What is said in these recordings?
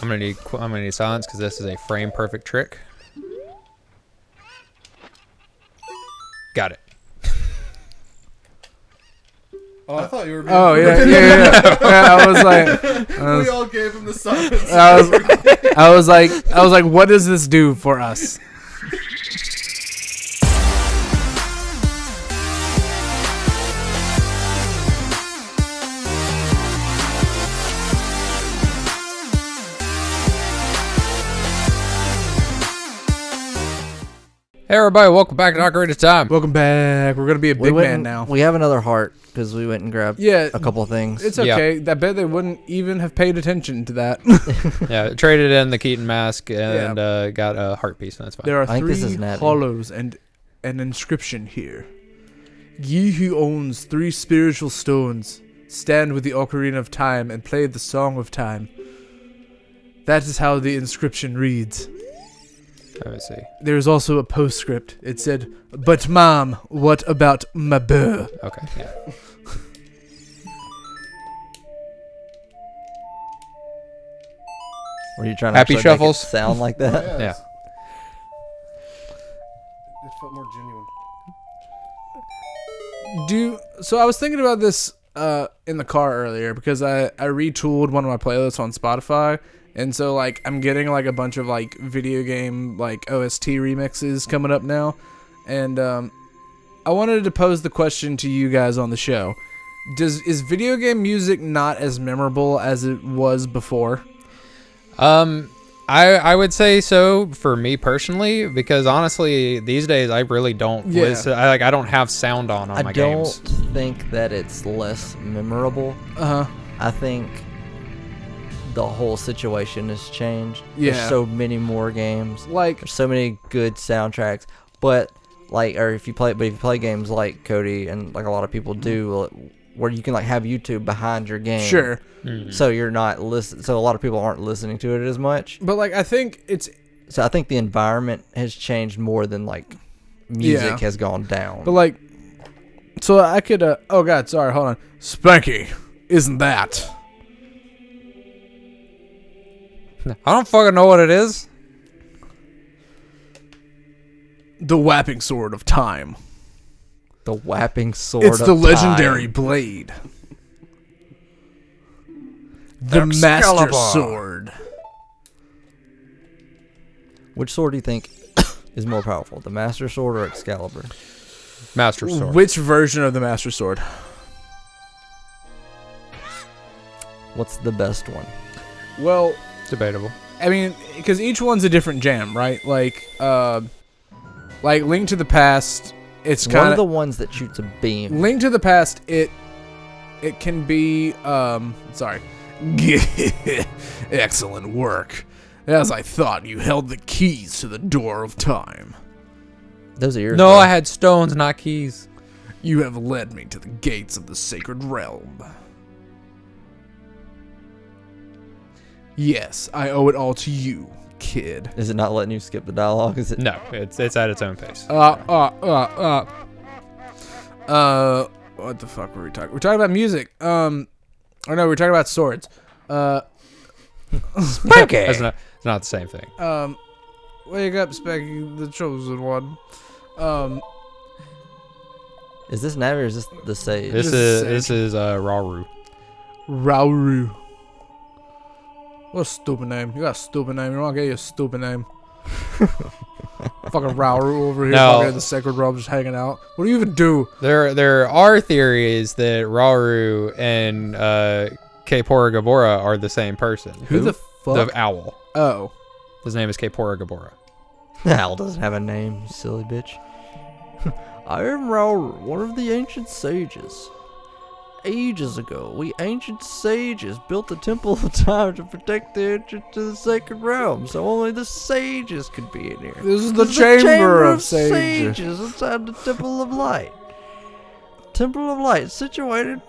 I'm gonna need silence because this is a frame perfect trick. Got it. Oh, I thought you were being yeah. I was like, we all gave him the silence. I was like, what does this do for us? Hey everybody, welcome back to Ocarina Time. Welcome back. We're gonna be a big man now. We have another heart because we went and grabbed a couple of things. It's okay. I bet they wouldn't even have paid attention to that. Yeah, traded in the Keaton mask and got a heart piece, and that's fine. There are I think this is 3 Natty. hollows and an inscription here. Ye who owns 3 spiritual stones, stand with the Ocarina of Time and play the Song of Time. That is how the inscription reads. Let me see. There's also a postscript. It said, "But mom, what about my bear?" Okay, yeah. Were you trying to Happy actually make it shuffles. sound like that? Yeah. It felt more genuine. So I was thinking about this in the car earlier because I retooled one of my playlists on Spotify, and so like I'm getting like a bunch of like video game like OST remixes coming up now, and I wanted to pose the question to you guys on the show: is video game music not as memorable as it was before? I would say so for me personally, because honestly these days I really don't listen. I don't have sound on my games. I don't think that it's less memorable. I think the whole situation has changed. Yeah. There's so many more games. Like, There's so many good soundtracks. But like, or if you play games like Cody and like a lot of people do, where you can like have YouTube behind your game. sure. Mm-hmm. So you're not listen. So a lot of people aren't listening to it as much. But like I think it's So I think the environment has changed more than like music has gone down. But like, so I could. Oh God, sorry. Hold on. Spanky, isn't that? I don't fucking know what it is. The whapping sword of time. The whapping sword. It's the of legendary time. blade. The master sword. Which sword do you think is more powerful, the Master Sword or Excalibur? Master Sword. Which version of the master sword? What's the best one? Well, Debatable. I mean, because each one's a different jam, right? Like Link to the Past. It's One kind of of the ones that shoots a beam. Link to the Past. It can be sorry. Excellent work. As I thought, you held the keys to the door of time. Those are yours. No, bro. I had stones, not keys. You have led me to the gates of the sacred realm. Yes, I owe it all to you, kid. Is it not letting you skip the dialogue? Is it? No, it's at its own pace. What the fuck were we talking? We're talking about music. Or no, we're talking about swords. Spanky. It's not the same thing. Wake up, Specky, the chosen one. Is this Navi or is this the Sage? This is Rauru. Rauru. What a stupid name. You got a stupid name. You want to get you a stupid name. Fucking Rauru over here, No. fucking in the sacred realm, just hanging out. What do you even do? There are theories that Rauru and Kaepora Gaebora are the same person. Who the fuck? The owl. Oh. His name is Kaepora Gaebora. Owl doesn't have a name, you silly bitch. I am Rauru, one of the ancient sages. Ages ago, we ancient sages built the Temple of Time to protect the entrance to the sacred realm, so only the sages could be in here. This is the This is chamber of sages. inside the Temple of Light. Temple of Light, situated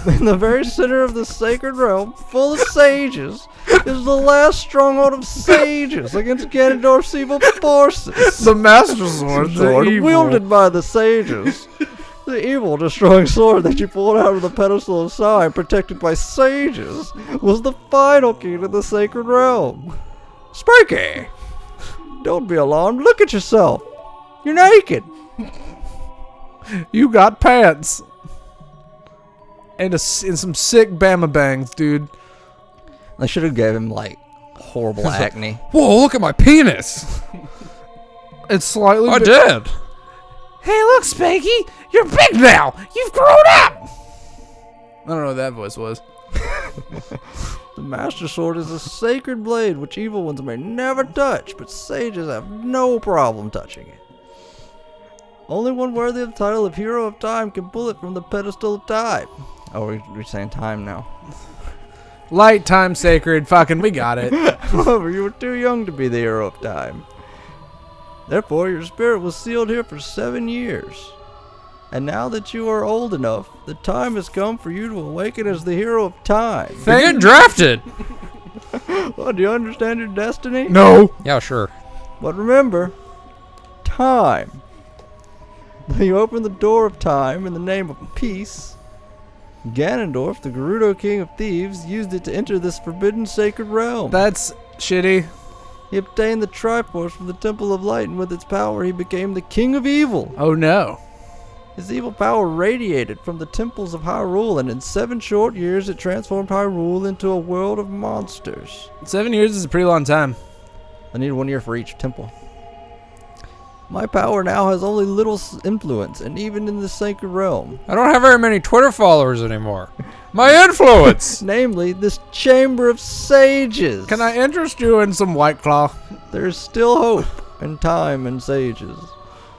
in the very center of the sacred realm, full of sages, is the last stronghold of sages against Ganondorf's evil forces. The master sword. The evil. Wielded by the sages, The evil destroying sword that you pulled out of the pedestal of Sai, protected by sages, was the final key to the sacred realm. Sparky! Don't be alarmed. Look at yourself. You're naked. You got pants. And some sick Bama bangs, dude. I should have gave him, like, horrible acne. Whoa, look at my penis. It's slightly... I did. Hey, look, Spanky. You're big now. You've grown up. I don't know what that voice was. The Master Sword is a sacred blade which evil ones may never touch, but sages have no problem touching it. Only one worthy of the title of Hero of Time can pull it from the pedestal of time. Oh, we're saying time now. Light, time, sacred. Fucking, we got it. However, you were too young to be the Hero of Time. Therefore, your spirit was sealed here for 7 years. And now that you are old enough, the time has come for you to awaken as the Hero of Time. You're getting drafted. Well, do you understand your destiny? No. Yeah, sure. But remember, time. Though you open the door of time in the name of peace, Ganondorf, the Gerudo King of Thieves, used it to enter this forbidden sacred realm. That's shitty. He obtained the Triforce from the Temple of Light, and with its power he became the King of Evil. Oh no. His evil power radiated from the temples of Hyrule, and in 7 short years it transformed Hyrule into a world of monsters. 7 years is a pretty long time. I need 1 year for each temple. My power now has only little influence, and even in the sacred realm. I don't have very many Twitter followers anymore. My influence! Namely, this Chamber of Sages. Can I interest you in some White Claw? There is still hope and time in sages.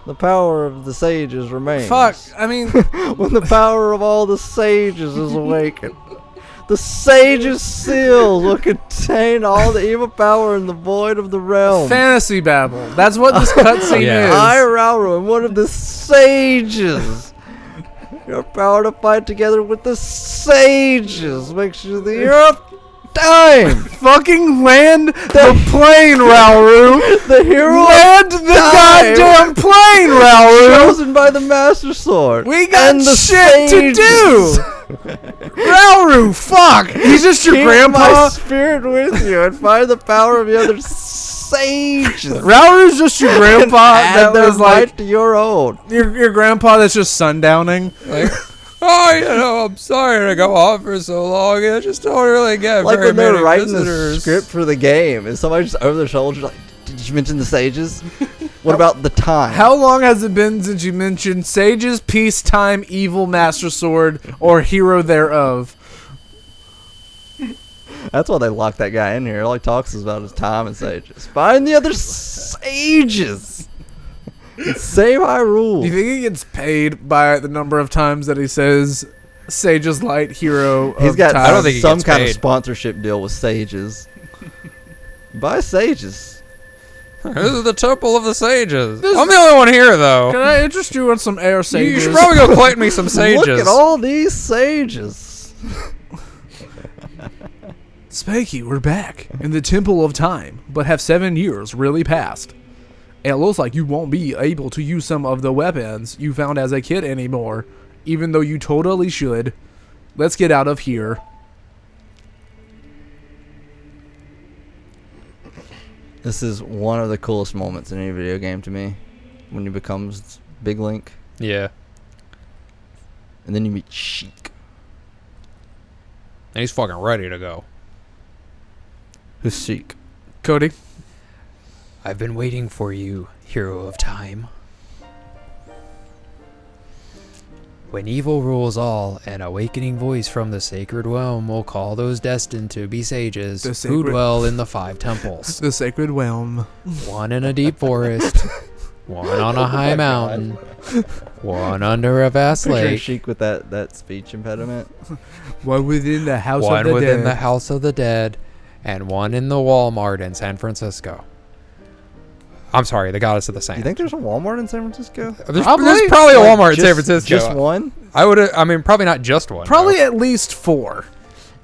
The power of the sages remains. Fuck, I mean... When the power of all the sages is awakened, the sages' seals will contain all the evil power in the void of the realm. Fantasy babble. That's what this cutscene Yeah. is. I, Rauru, am one of the sages. Your power to fight together with the sages makes you the hero of time. Fucking land the plane, Rauru. The hero Land the goddamn plane, Rauru. chosen by the Master Sword. We got and the shit to do. Rauru, fuck. He's just your Keep grandpa. my spirit with you and find the power of the other sages. Rauru's just your grandpa that Add their was like might to your own. your grandpa that's just sundowning. Like, oh, I'm sorry to go on for so long. I just don't really get Like very when they're many writing visitors. the script for the game, and somebody just over their shoulder like, "Did you mention the sages? What about the time?" How long has it been since you mentioned sages, peacetime, evil, master sword, or hero thereof? That's why they locked that guy in here. All he talks is about his time and sages. Find the other sages. Save Hyrule. Do you think he gets paid by the number of times that he says Sage's Light Hero He's of got time? I don't think he some gets kind of paid. sponsorship deal with sages. Buy sages. This is the Temple of the Sages. I'm the only one here, though. Can I interest you in some air You sages? should probably go collect me some sages. Look at all these sages. Spanky, we're back in the Temple of Time, but have 7 years really passed. It looks like you won't be able to use some of the weapons you found as a kid anymore, even though you totally should. Let's get out of here. This is one of the coolest moments in any video game to me, when he becomes Big Link, Yeah. and then you meet Sheik. And he's fucking ready to go. Who's Sheik? Cody? I've been waiting for you, hero of time. When evil rules all, an awakening voice from the sacred realm will call those destined to be sages The who sacred- dwell in the 5 temples. The Sacred Realm. One in a deep forest, one on a high mountain, one under a vast Picture lake, Sheik with that speech impediment. One within the House of one the within Dead. the House of the Dead, and one in the Walmart in San Francisco. I'm sorry, the Goddess of the Sand. You think there's a Walmart in San Francisco? There's Probably. there's probably a Like, Walmart in San just- Francisco. Just one? I mean, probably not just one. Probably though. at least 4.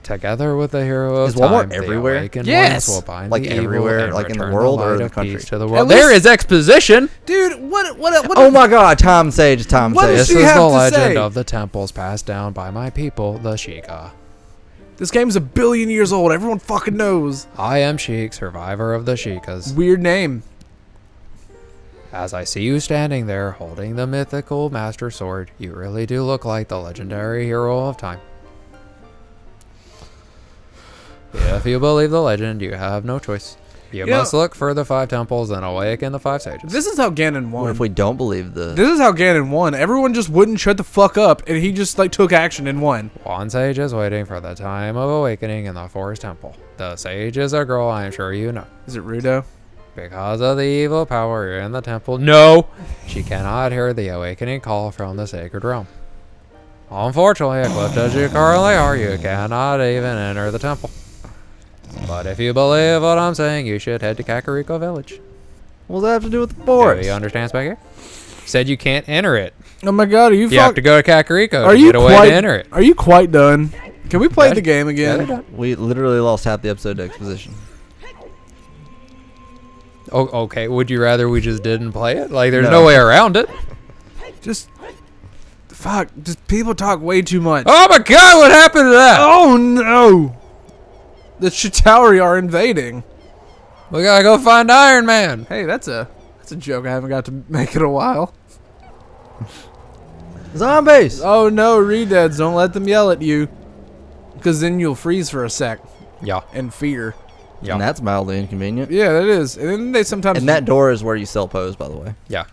Together with the hero of Is Walmart time, the everywhere? awakened Yes! ones will bind Like the evil everywhere, and like in the return world or light the of country? peace to the At world. least- There is exposition. Dude, what Oh my God, time sage, time What sage. does This she is have the to legend say? of the temples passed down by my people, the Sheikah. This game's 1 billion years old. Everyone fucking knows. I am Sheik, survivor of the Sheikahs. Weird name. As I see you standing there holding the mythical master sword, you really do look like the legendary hero of time. If you believe the legend, you have no choice. You must look for the 5 temples and awaken the 5 sages. This is how Ganon won. What if we don't believe the... This is how Ganon won. Everyone just wouldn't shut the fuck up, and he just like took action and won. One sage is waiting for the time of awakening in the forest temple. The sage is a girl I am sure you know. Is it Rudo? Because of the evil power in the temple, no! She cannot hear the awakening call from the sacred realm. Unfortunately, equipped as you currently are, you cannot even enter the temple. But if you believe what I'm saying, you should head to Kakariko Village. What does that have to do with the Do forest? you understand, Spaghetti? Said you can't enter it. Oh my god, are you You have to go to Kakariko to get a way to enter it. Are you quite done? Can we play Yeah. the game Yeah, they're again? done. We literally lost half the episode to exposition. Oh, okay. Would you rather we just didn't play it? Like, there's no way around it. Just fuck. Just people talk way too much. Oh my god, what happened to that? Oh no! The Chitauri are invading. We gotta go find Iron Man. Hey, that's a joke I haven't got to make in a while. Zombies! Oh no, Redeads, don't let them yell at you. Because then you'll freeze for a sec Yeah. and fear. Yeah. And that's mildly inconvenient. Yeah, that is. And then they sometimes... And that door is where you sell pose, by the way. Yeah.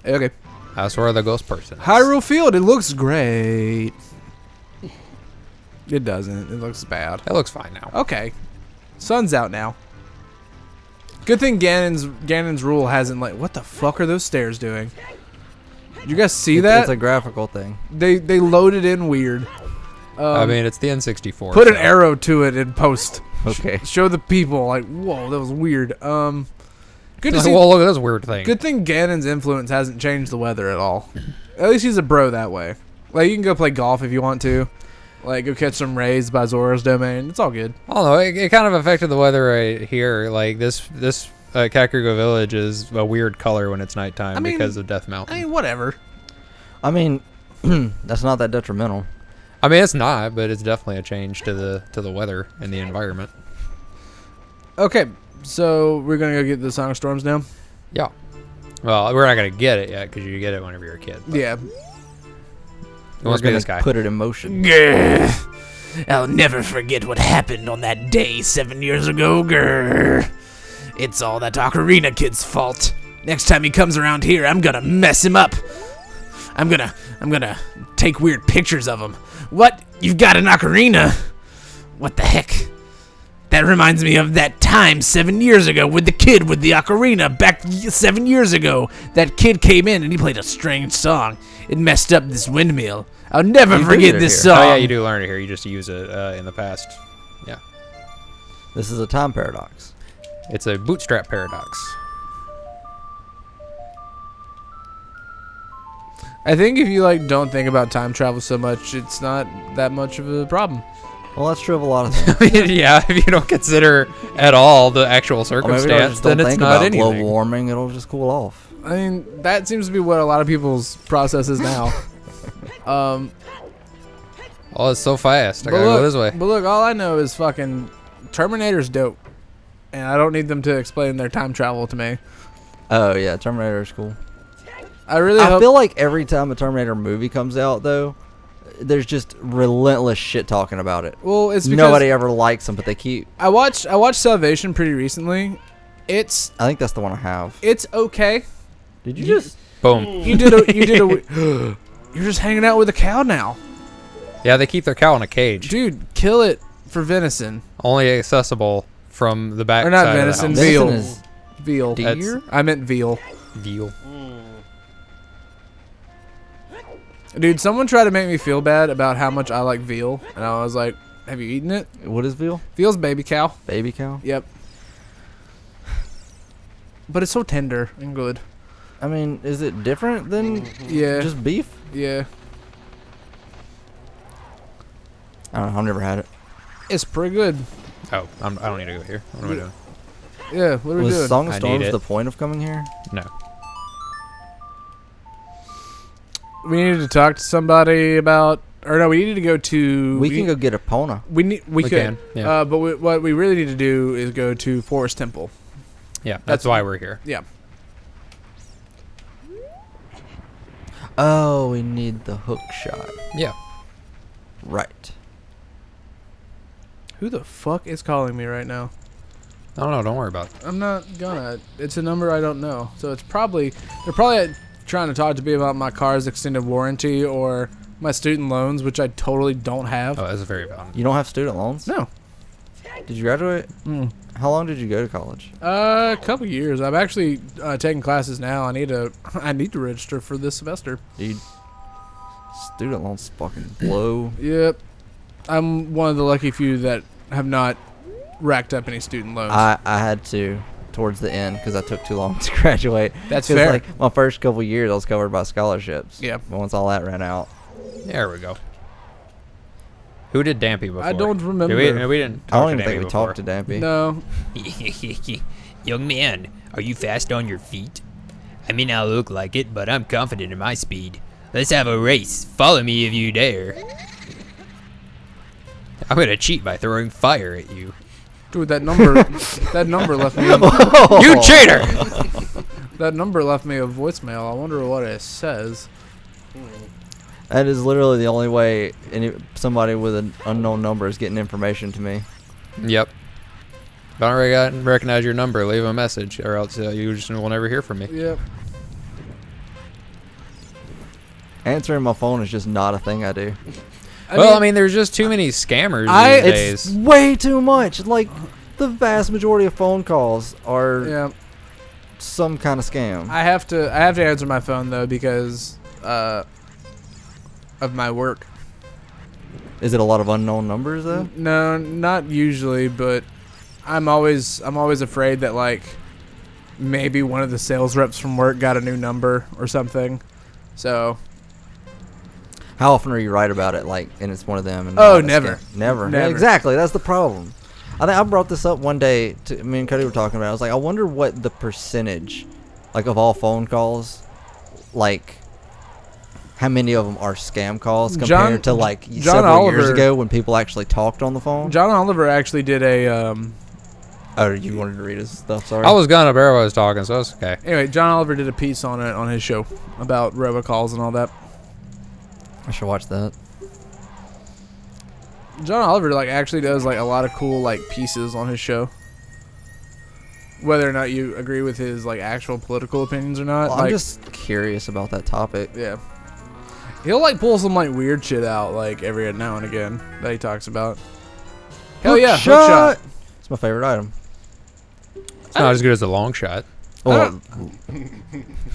Okay. That's where the ghost person is. Hyrule Field, it looks great. It doesn't. It looks bad. It looks fine now. Okay. Sun's out now. Good thing Ganon's rule hasn't like... What the fuck are those stairs doing? Did you guys see that? It's a graphical thing. They loaded in weird. I mean, it's the N64. Put an arrow to it and post. Okay. Show the people like, whoa, that was weird. Good to Like, see. well, look at this weird thing. Good thing Ganon's influence hasn't changed the weather at all. At least he's a bro that way. Like you can go play golf if you want to. Like go catch some rays by Zora's domain. It's all good. I don't know. It kind of affected the weather right here. Like this Kakariko Village is a weird color when it's nighttime I mean- because of Death Mountain. I mean, whatever. I mean, that's not that detrimental. I mean, it's not, but it's definitely a change to the weather and the environment. Okay, so we're gonna go get the Sonic Storms now. Yeah. Well, we're not gonna get it yet because you get it whenever you're a kid. Yeah. It must be this guy. Put it in motion. Grr. I'll never forget what happened on that day 7 years ago, grr. It's all that Ocarina kid's fault. Next time he comes around here, I'm gonna mess him up. I'm gonna take weird pictures of him. What? You've got an Ocarina? What the heck? That reminds me of that time 7 years ago with the kid with the Ocarina back 7 years ago. That kid came in and he played a strange song. It messed up this windmill. I'll never You forget did it this here. song. Oh yeah, you do learn it here. You just use it in the past. Yeah. This is a time paradox. It's a bootstrap paradox. I think if you like don't think about time travel so much, it's not that much of a problem. Well, that's true of a lot of things. Yeah, if you don't consider at all the actual Or maybe I circumstance, just then don't it's think not about anything. global warming. It'll just cool off. I mean, that seems to be what a lot of people's process is now. Oh, it's so fast. I But gotta go look, this way. but look, all I know is fucking Terminator's dope, and I don't need them to explain their time travel to me. Oh yeah, Terminator is cool. I really I hope. feel like every time a Terminator movie comes out, though, there's just relentless shit talking about it. Well, it's because Nobody ever likes them, but they keep. I watched Salvation pretty recently. It's I think that's the one I have. it's okay. Did you just? Boom. You did a. You're just hanging out with a cow now, Yeah, they keep their cow in a cage. dude. Kill it for venison Only accessible from the back or not side venison, of the house. veal. Venison is Veal. deer. I meant veal. Veal. Dude, someone tried to make me feel bad about how much I like veal, and I was like, "Have you eaten it? What is veal? Veal's baby cow." Baby cow. Yep. But it's so tender and good. I mean, is it different than Yeah. just beef? Yeah. I don't know. I've never had it. It's pretty good. Oh, I don't need to go here. What am I doing? Yeah, what are we Was doing? Song of I Storms need it. the point of coming here? No. We needed to talk to somebody about, or no, we needed to go to. We can go get a Pona. We could. can, yeah. But what we really need to do is go to Forest Temple. Yeah, that's why we're here. Yeah. Oh, we need the hook shot. Yeah. Right. Who the fuck is calling me right now? I don't know. Don't worry about it. I'm not gonna. It's a number I don't know. So it's probably they're probably trying to talk to me about my car's extended warranty or my student loans, which I totally don't have. Oh, that's very valid. You don't have student loans? No. Did you graduate? Mm. How long did you go to college? A couple years. I'm actually taking classes now. I need to register for this semester. Dude, student loans fucking blow. Yep. I'm one of the lucky few that have not racked up any student loans. I had to towards the end because I took too long to graduate. That's 'Cause, fair. Like my first couple years, I was covered by scholarships. Yeah. But once all that ran out, There we go. Who did Dampy before? I don't remember. We didn't. I don't talk even to think Dampy we talked to Dampy. No. Young man, are you fast on your feet? I may not look like it, but I'm confident in my speed. Let's have a race. Follow me if you dare. I'm gonna cheat by throwing fire at you. Dude, that number left me You cheater! that number left me a voicemail. I wonder what it says. That is literally the only way somebody with an unknown number is getting information to me. Yep. If I don't recognize your number, leave a message, or else you just will never hear from me. Yep. Answering my phone is just not a thing I do. I mean, there's just too many scammers these It's days. way too much. Like, the vast majority of phone calls are Yeah. some kind of scam. I have to answer my phone though because of my work. Is it a lot of unknown numbers though? No, not usually, but I'm always afraid that like maybe one of the sales reps from work got a new number or something. So How often are you right about it? Like, and it's one of them. And Oh, not a never. scam? Never. Never. Yeah, exactly. That's the problem. I think I brought this up one day. Me and Cody were talking about it. I was like, I wonder what the percentage, like, of all phone calls, like, how many of them are scam calls compared to like several years ago when people actually talked on the phone. John Oliver actually did a Oh, you wanted to read his stuff? Sorry. I was gonna, but everybody was talking, so it's okay. anyway, John Oliver did a piece on it on his show about robocalls and all that. I should watch that. John Oliver like actually does like a lot of cool like pieces on his show. Whether or not you agree with his like actual political opinions or not, Well, like, I'm just curious about that topic. yeah, he'll like pull some like weird shit out like every now and again that he talks about. Hell yeah, hook shot. It's my favorite item. It's not as good as a long shot. Well,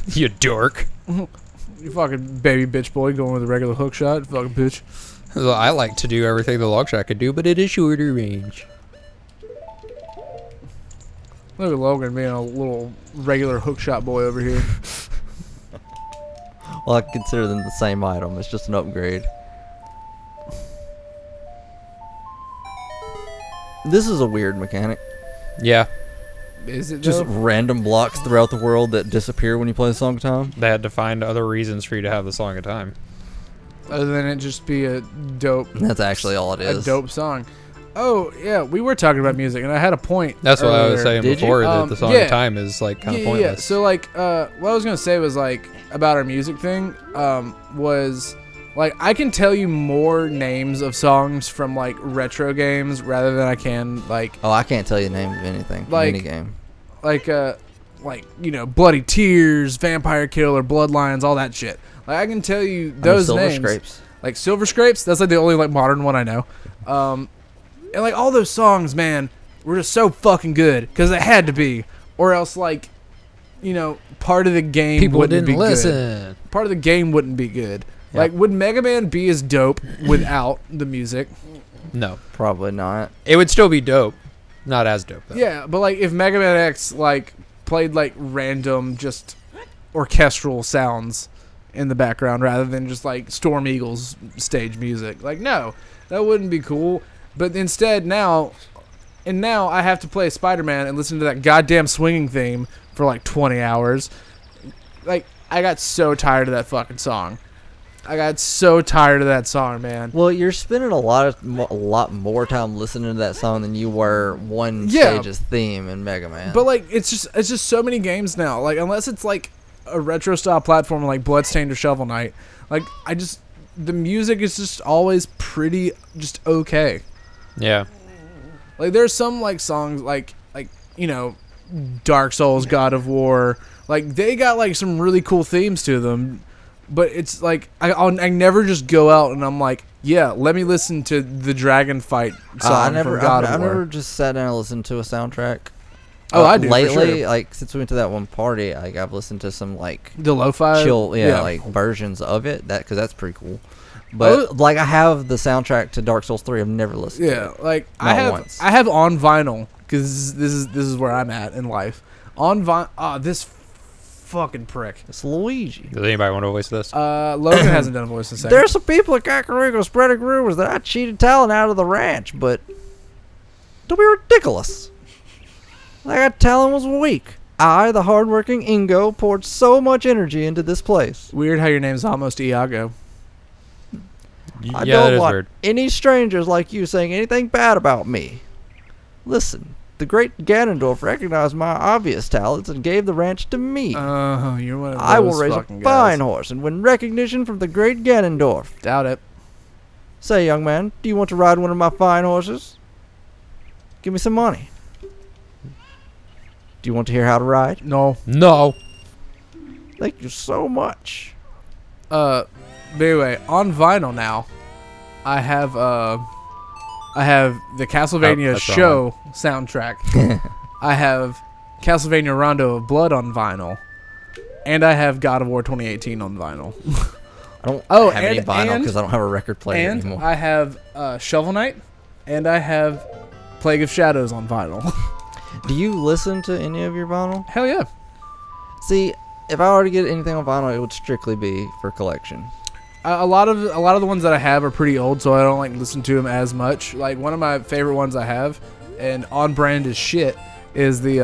You dork. You fucking baby bitch boy going with a regular hook shot, fucking bitch. Well, I like to do everything the long shot could do, but it is shorter range. Look at Logan being a little regular hook shot boy over here. well, I consider them the same item. It's just an upgrade. This is a weird mechanic. Yeah, Is it Just though? random blocks throughout the world that disappear when you play the song of time. they had to find other reasons for you to have the song of time. Other than it just be a dope, That's actually all it a is. dope song. Oh yeah, we were talking about music, and I had a point. That's what I was earlier. saying Did you? before, that the song Yeah. of time is like kind of Yeah. pointless. So like, what I was gonna say was like about our music thing. Was like I can tell you more names of songs from like retro games rather than I can like Oh, I can't tell you the name of anything from Like- any game. like you know, Bloody Tears, Vampire Killer, Bloodlines, all that shit. Like I can tell you I know those Silver names. Scrapes. Like Silver Scrapes, that's like the only like modern one I know. And like all those songs, man, were just so fucking good because it had to be, or else like, you know, part of the game People wouldn't didn't be listen. good. Part of the game wouldn't be good. Yeah. Like, would Mega Man be as dope without the music? No, Probably not. it would still be dope, not as dope though. Yeah, but like if Mega Man X like played like random just orchestral sounds in the background rather than just like Storm Eagles stage music, like no, that wouldn't be cool. But instead now I have to play Spider-Man and listen to that goddamn swinging theme for like 20 hours. Like, I got so tired of that fucking song. I got so tired of that song, man. Well, you're spending a lot more time listening to that song than you were one Sage's theme in Mega Man. But like, it's just so many games now. Like, unless it's like a retro style platform like Bloodstained or Shovel Knight, like the music is just always pretty just okay. Yeah. Like, there's some like songs like Dark Souls, God of War, like they got like some really cool themes to them. But it's like I never just go out and I'm like, yeah, let me listen to the Dragon Fight song from God of War. I've never just sat down and listened to a soundtrack. Oh, I do. Lately, for sure. like since we went to that one party, like I've listened to some like The lo-fi chill, like versions of it. Because that's pretty cool. But like I have the soundtrack to Dark Souls 3. I've never listened. to it. Like Not I have on vinyl because this is where I'm at in life. On vinyl, this fucking prick. It's Luigi. Does anybody want to voice this? Logan hasn't done a voice in a second. There's some people at Kakariko spreading rumors that I cheated talent out of the ranch, but don't be ridiculous. That talent was weak. I, the hardworking Ingo, poured so much energy into this place. Weird how your name's almost Iago. I Yeah, that don't is want weird. any strangers like you saying anything bad about me. Listen, the great Ganondorf recognized my obvious talents and gave the ranch to me. Oh, you're one of those I will raise a fucking fine guys. horse and win recognition from the great Ganondorf. Doubt it. Say, young man, do you want to ride one of my fine horses? Give me some money. Do you want to hear how to ride? No. No. Thank you so much. But anyway, on vinyl now, I have the Castlevania that's wrong. show soundtrack. I have Castlevania Rondo of Blood on vinyl, and I have God of War 2018 on vinyl. I don't Oh, have any and- vinyl and- because I don't have a record player And anymore. I have Shovel Knight, and I have Plague of Shadows on vinyl. Do you listen to any of your vinyl? Hell yeah. See, if I were to get anything on vinyl, it would strictly be for collection. A lot of the ones that I have are pretty old, so I don't like listen to them as much. Like, one of my favorite ones I have, and on brand as shit, is the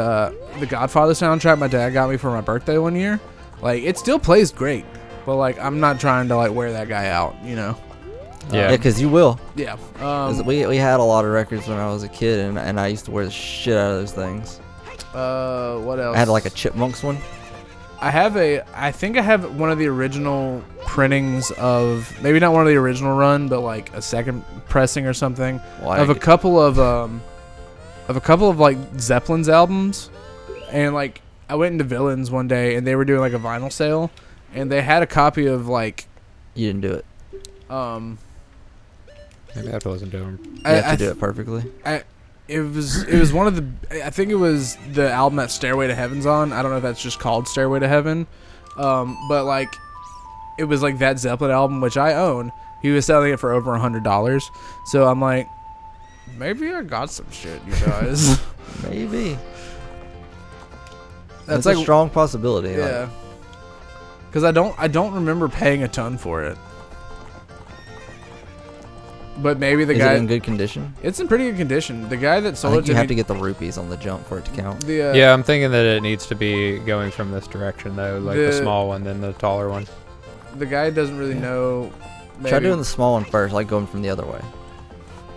Godfather soundtrack my dad got me for my birthday one year. Like, it still plays great, but like, I'm not trying to like wear that guy out, you know? Yeah. Yeah, because you will. Yeah. 'Cause we had a lot of records when I was a kid, and I used to wear the shit out of those things. What else? I had like a Chipmunks one. I think I have one of the original printings of, maybe not one of the original run, but like a second pressing or something of a couple of like Zeppelin's albums. And like, I went into Villains one day and they were doing like a vinyl sale, and they had a copy of like You didn't do it. Maybe I have to listen to him. You have to do it perfectly. It was one of the, I think it was the album that Stairway to Heaven's on. I don't know if that's just called Stairway to Heaven, but like, it was like that Zeppelin album, which I own. He was selling it for over $100, so I'm like, maybe I got some shit, you guys. Maybe. That's a like, strong possibility. yeah, because I don't remember paying a ton for it. But maybe the Is guy. it in good condition? It's in pretty good condition. The guy that I sold think it you to have me. to get the rupees on the jump for it to count. Yeah, I'm thinking that it needs to be going from this direction though, like the The- small one, then the taller one. The guy doesn't really know. Try maybe- doing the small one first, like going from the other way.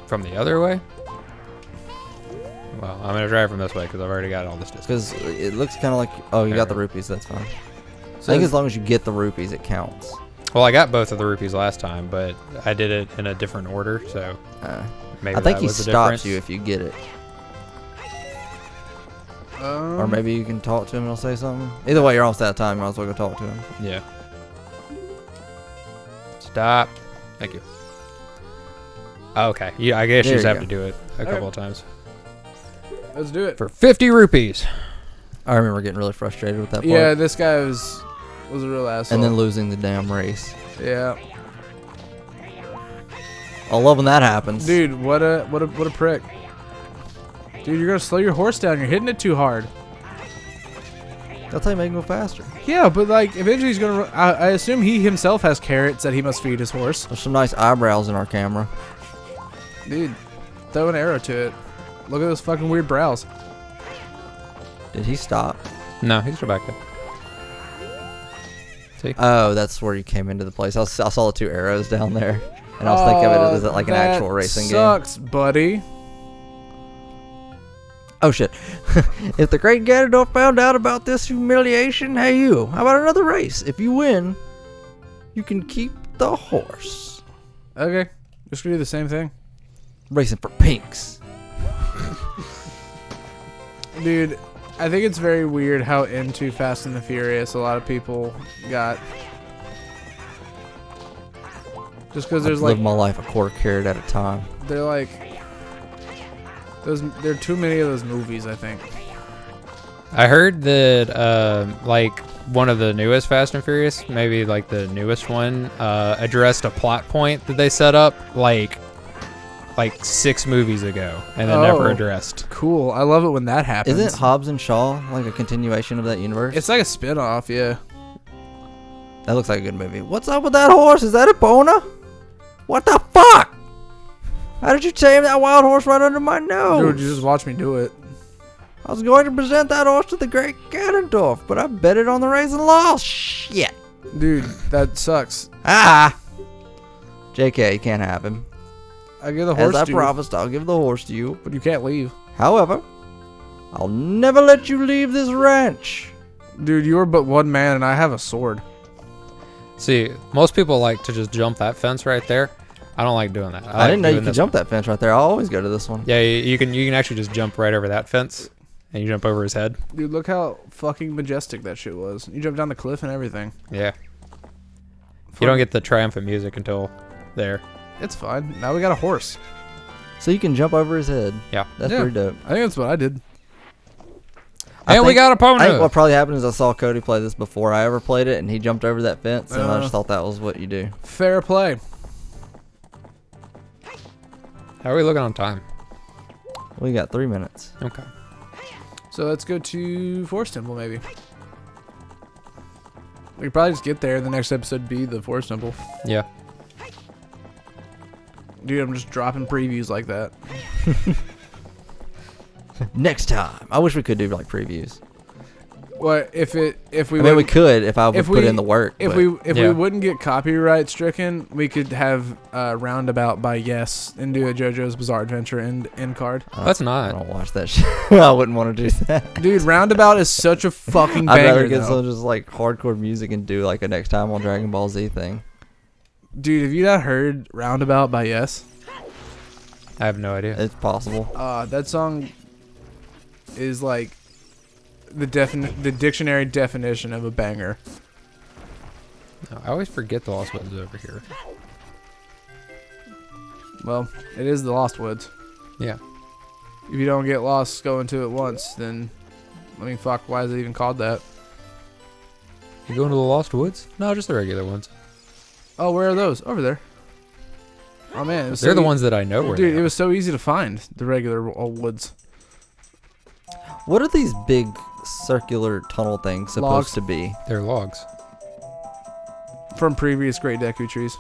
From the other way? Well, I'm gonna try it from this way because I've already got all this distance. Because it looks kind of like, oh, you got the rupees, that's fine. I think as long as you get the rupees, it counts. Well, I got both of the rupees last time, but I did it in a different order, so maybe I think that he was the stops difference. you if you get it. Or maybe you can talk to him and he'll say something. Either way, you're almost out of time. You might as well go talk to him. Yeah. Stop. Thank you. Okay. Yeah, I guess you There just you have go. to do it a couple of times. Let's do it. For 50 rupees. I remember getting really frustrated with that part. Yeah, this guy was a real asshole. And then losing the damn race. yeah, I love when that happens. dude, what a prick. Dude, you're gonna slow your horse down. You're hitting it too hard. That's how you make him go faster. Yeah, but like eventually he's gonna. I assume he himself has carrots that he must feed his horse. There's some nice eyebrows in our camera. Dude, throw an arrow to it. Look at those fucking weird brows. Did he stop? No, he's still back there. See? Oh, that's where you came into the place. I saw the 2 arrows down there, and I was thinking of it as like an actual racing game. Sucks, buddy. Oh shit! If the great Ganondorf found out about this humiliation, hey you, how about another race? If you win, you can keep the horse. Okay, just gonna do the same thing. Racing for pinks. Dude, I think it's very weird how into Fast and the Furious a lot of people got. Just because there's live like, my life a quarter carrot at a time. they're like, there are too many of those movies, I think. I heard that like one of the newest Fast and Furious, maybe like the newest one, addressed a plot point that they set up like 6 movies ago and then never addressed. Cool. I love it when that happens. Isn't Hobbs and Shaw like a continuation of that universe? It's like a spin-off, yeah. That looks like a good movie. What's up with that horse? Is that a Epona? What the fuck? How did you tame that wild horse right under my nose? Dude, you just watch me do it. I was going to present that horse to the great Ganondorf, but I bet it on the race and lost. Shit. Dude, that sucks. Ah. JK, you can't have him. I give the horse As I to you, promised, I'll give the horse to you. but you can't leave. However, I'll never let you leave this ranch. Dude, you're but one man and I have a sword. See, most people like to just jump that fence right there. I don't like doing that. I didn't know you doing could this jump that fence right there. I always go to this one. Yeah, you can actually just jump right over that fence, and you jump over his head. Dude, look how fucking majestic that shit was. You jumped down the cliff and everything. Yeah. You don't get the triumphant music until there. It's fine. Now we got a horse. So you can jump over his head. Yeah. That's Yeah. pretty dope. I think that's what I did. And we got a I think pony. what probably happened is I saw Cody play this before I ever played it, and he jumped over that fence, and I Uh. just thought that was what you do. Fair play. How are we looking on time? We got 3 minutes. Okay. So let's go to Forest Temple, maybe. We could probably just get there and the next episode be the Forest Temple. Yeah. Dude, I'm just dropping previews like that. Next time. I wish we could do like previews. What if we I mean, we wouldn't- could if I would if put we- in the work. if but we Yeah. wouldn't get copyright stricken, we could have Roundabout by Yes and do a JoJo's Bizarre Adventure end card. Let's I not. don't watch that shit. I wouldn't want to do that. Dude, Roundabout is such a fucking I'd rather banger, get though. some just like hardcore music and do like a next time on Dragon Ball Z thing. Dude, have you not heard Roundabout by Yes? I have no idea. It's possible. That song is like the dictionary definition of a banger. No, I always forget the Lost Woods over here. Well, it is the Lost Woods. Yeah. If you don't get lost going to it once, then I mean, fuck, why is it even called that? You going to the Lost Woods? No, just the regular ones. Oh, where are those? Over there. Oh man, it was They're so the ones that I know where Dude, they it are. was so easy to find the regular old woods. What are these big circular tunnel things supposed Logs. to be? They're logs. From previous Great Deku trees.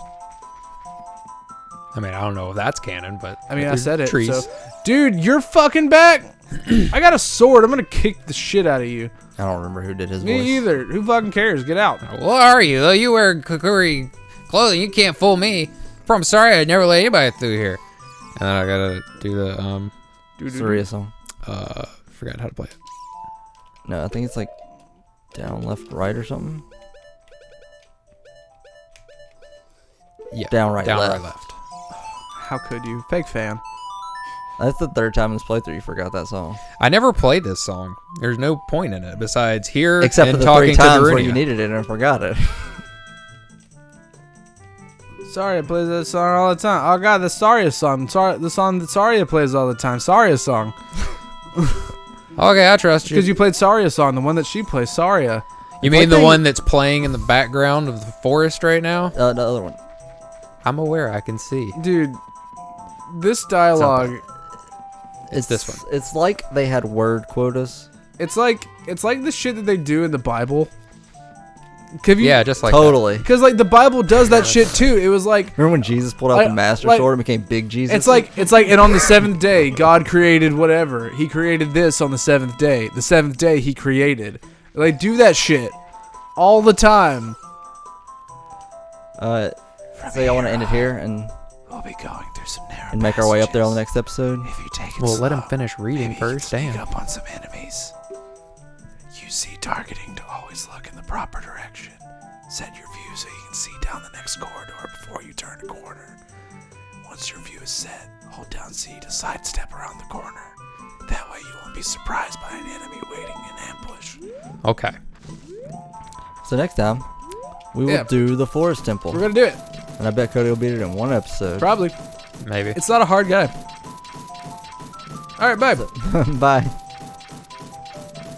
I mean, I don't know if that's canon, but I mean, I they're said it. Trees. So. Dude, you're fucking back. I got a sword. I'm gonna kick the shit out of you. I don't remember who did his Me voice. either. Who fucking cares? Get out. What are you? You wear Kakuri clothing. You can't fool me. I'm sorry, I'd never let anybody through here. And then I gotta do the Surya song. forgot how to play it. No, I think it's like down, left, right, or something. Yeah. Down, right, Down, left. right, left. How could you? Fake fan. That's the third time in this playthrough you forgot that song. I never played this song. There's no point in it besides here Except and for the talking 3 to times where Darunia. you needed it and forgot it. Saria plays that song all the time. Oh god, the Saria song. The song that Saria plays all the time. Saria song. Okay, I trust you. Because you played Saria song, the one that she plays, Saria. You mean the one that's playing in the background of the forest right now? The other one. I'm aware. I can see. Dude, this dialogue, It's this one. It's like they had word quotas. it's like the shit that they do in the Bible. Have you, Yeah, just like Totally. Because like the Bible does that shit too. It was like Remember when Jesus pulled out Like- the Master like- Sword and became Big Jesus? it's like and on the seventh day God created whatever. He created this on the seventh day. The seventh day He created. Like do that shit all the time. So y'all want to end it here and We'll be going through some narrow and make our way up there on the passages. next episode? If you take it Well, let him slow, finish reading maybe first. you can sneak Damn. up on some enemies. Use Z targeting to always look in the proper direction. Set your view so you can see down the next corridor before you turn a corner. Once your view is set, hold down Z to sidestep around the corner. That way you won't be surprised by an enemy waiting in ambush. Okay. So next time, we will Yeah. do the Forest Temple. We're gonna do it. And I bet Cody will beat it in one episode. Probably. Maybe. It's not a hard guy. All right, bye. Bye.